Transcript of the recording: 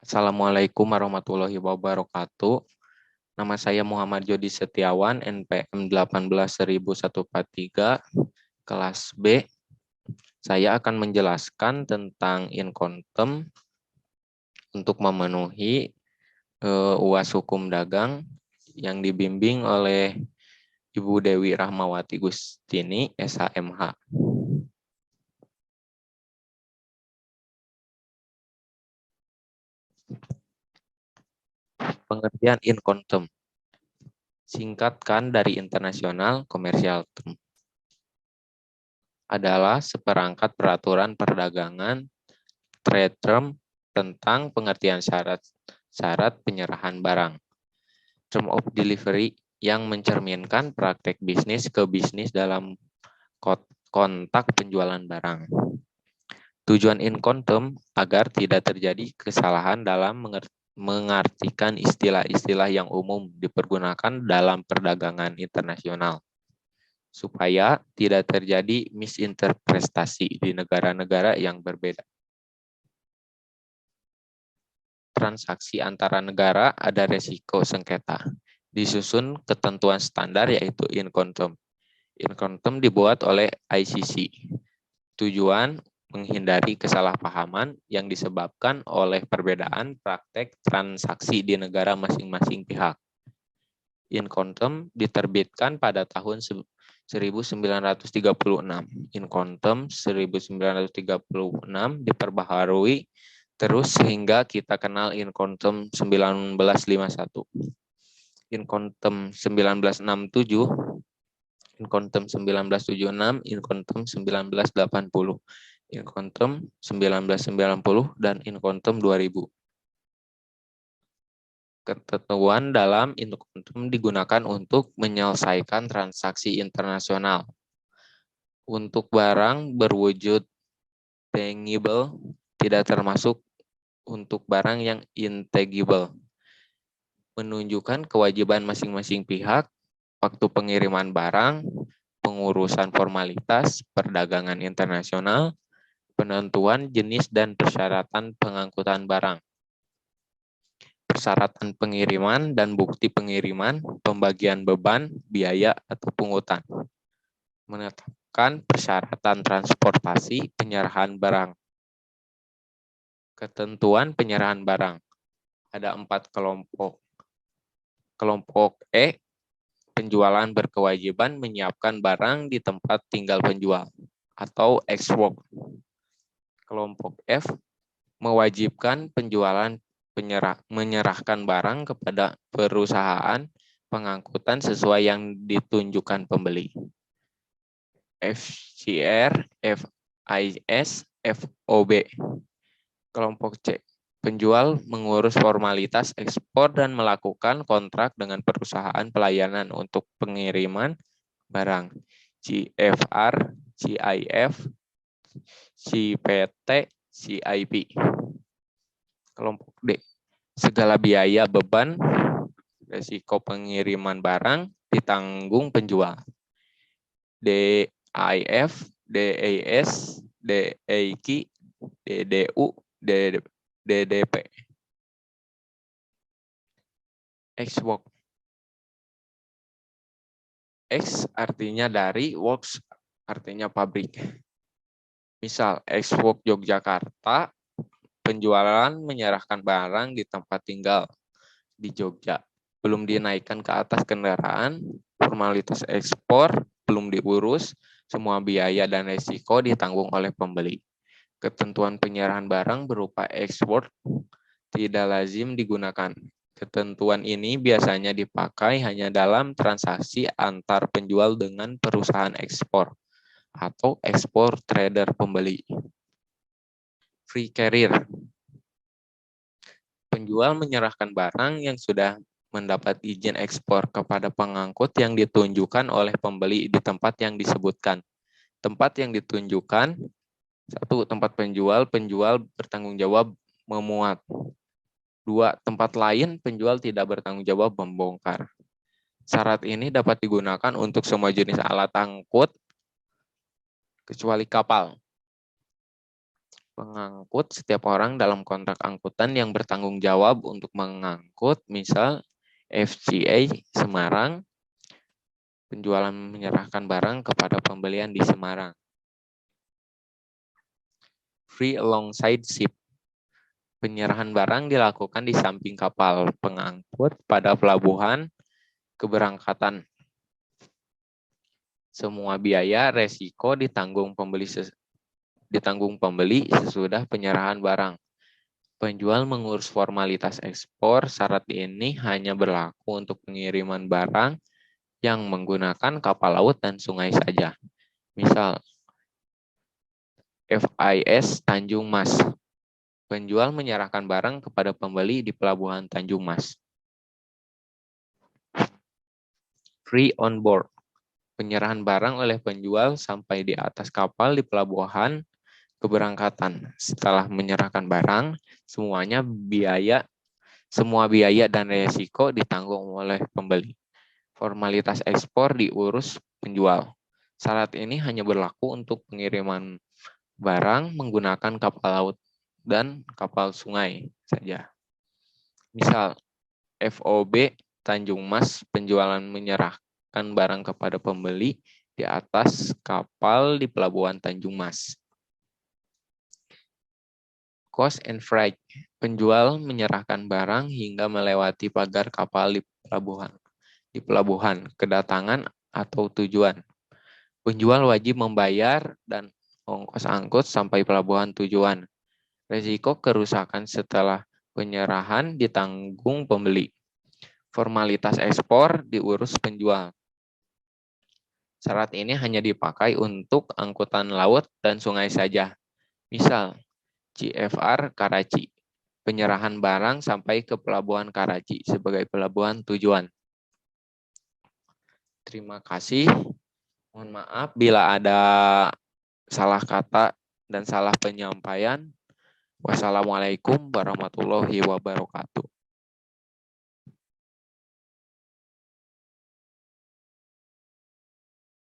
Assalamualaikum warahmatullahi wabarakatuh. Nama saya Muhammad Jody Setiawan, NPM 18.143, kelas B. Saya akan menjelaskan tentang inkontem untuk memenuhi UAS Hukum Dagang yang dibimbing oleh Ibu Dewi Rahmawati Gustini, SHMH. Pengertian inkontem singkatkan dari International Commercial Term, adalah seperangkat peraturan perdagangan trade term tentang pengertian syarat penyerahan barang. Term of delivery yang mencerminkan praktek bisnis ke bisnis dalam kontak penjualan barang. Tujuan inkontem agar tidak terjadi kesalahan dalam mengartikan istilah-istilah yang umum dipergunakan dalam perdagangan internasional, supaya tidak terjadi misinterpretasi di negara-negara yang berbeda. Transaksi antara negara ada resiko sengketa. Disusun ketentuan standar yaitu inkontem. Inkontem dibuat oleh ICC. Tujuan menghindari kesalahpahaman yang disebabkan oleh perbedaan praktek transaksi di negara masing-masing pihak. Inkontem diterbitkan pada tahun 1936. Inkontem 1936 diperbaharui terus sehingga kita kenal Inkontem 1951. Inkontem 1967, Inkontem 1976, Inkontem 1980, Inkontem 1990, dan Inkontem 2000. Ketentuan dalam inkontem digunakan untuk menyelesaikan transaksi internasional. Untuk barang berwujud tangible tidak termasuk untuk barang yang intangible. Menunjukkan kewajiban masing-masing pihak, waktu pengiriman barang, pengurusan formalitas, perdagangan internasional, penentuan jenis dan persyaratan pengangkutan barang, persyaratan pengiriman dan bukti pengiriman, pembagian beban, biaya, atau pungutan. Menetapkan persyaratan transportasi, penyerahan barang. Ketentuan penyerahan barang. Ada 4 kelompok. Kelompok E, penjualan berkewajiban menyiapkan barang di tempat tinggal penjual atau ex-work. Kelompok F, mewajibkan penjualan menyerahkan barang kepada perusahaan pengangkutan sesuai yang ditunjukkan pembeli. FCR, FIS, FOB. Kelompok C, penjual mengurus formalitas ekspor dan melakukan kontrak dengan perusahaan pelayanan untuk pengiriman barang. CFR, CIF, CPT, CIP. Kelompok D, segala biaya beban resiko pengiriman barang ditanggung penjual. DIF, DAS, DAQ, DDU, DDP. Ex-work. Ex artinya dari, works artinya pabrik. Misal, ex-work Yogyakarta, penjualan menyerahkan barang di tempat tinggal di Jogja. Belum dinaikkan ke atas kendaraan, formalitas ekspor belum diurus, semua biaya dan resiko ditanggung oleh pembeli. Ketentuan penyerahan barang berupa export tidak lazim digunakan. Ketentuan ini biasanya dipakai hanya dalam transaksi antar penjual dengan perusahaan ekspor atau ekspor trader pembeli. Free carrier. Penjual menyerahkan barang yang sudah mendapat izin ekspor kepada pengangkut yang ditunjukkan oleh pembeli di tempat yang disebutkan. Tempat yang ditunjukkan, 1. Tempat penjual bertanggung jawab memuat. 2. Tempat lain, penjual tidak bertanggung jawab membongkar. Syarat ini dapat digunakan untuk semua jenis alat angkut, kecuali kapal. Pengangkut, setiap orang dalam kontrak angkutan yang bertanggung jawab untuk mengangkut, misal FCA Semarang, penjualan menyerahkan barang kepada pembelian di Semarang. Free alongside ship, penyerahan barang dilakukan di samping kapal pengangkut pada pelabuhan keberangkatan. Semua biaya resiko ditanggung pembeli sesudah penyerahan barang. Penjual mengurus formalitas ekspor. Syarat ini hanya berlaku untuk pengiriman barang yang menggunakan kapal laut dan sungai saja. Misal, FIS Tanjung Mas. Penjual menyerahkan barang kepada pembeli di pelabuhan Tanjung Mas. Free on board. Penyerahan barang oleh penjual sampai di atas kapal di pelabuhan keberangkatan. Setelah menyerahkan barang, semua biaya dan resiko ditanggung oleh pembeli. Formalitas ekspor diurus penjual. Syarat ini hanya berlaku untuk pengiriman barang menggunakan kapal laut dan kapal sungai saja. Misal, FOB Tanjung Mas, penjualan menyerahkan barang kepada pembeli di atas kapal di pelabuhan Tanjung Mas. Cost and freight, penjual menyerahkan barang hingga melewati pagar kapal di pelabuhan kedatangan atau tujuan. Penjual wajib membayar dan ongkos angkut sampai pelabuhan tujuan. Risiko kerusakan setelah penyerahan ditanggung pembeli. Formalitas ekspor diurus penjual. Syarat ini hanya dipakai untuk angkutan laut dan sungai saja. Misal, CFR Karachi, penyerahan barang sampai ke pelabuhan Karachi sebagai pelabuhan tujuan. Terima kasih. Mohon maaf bila ada salah kata dan salah penyampaian. Wassalamualaikum warahmatullahi wabarakatuh.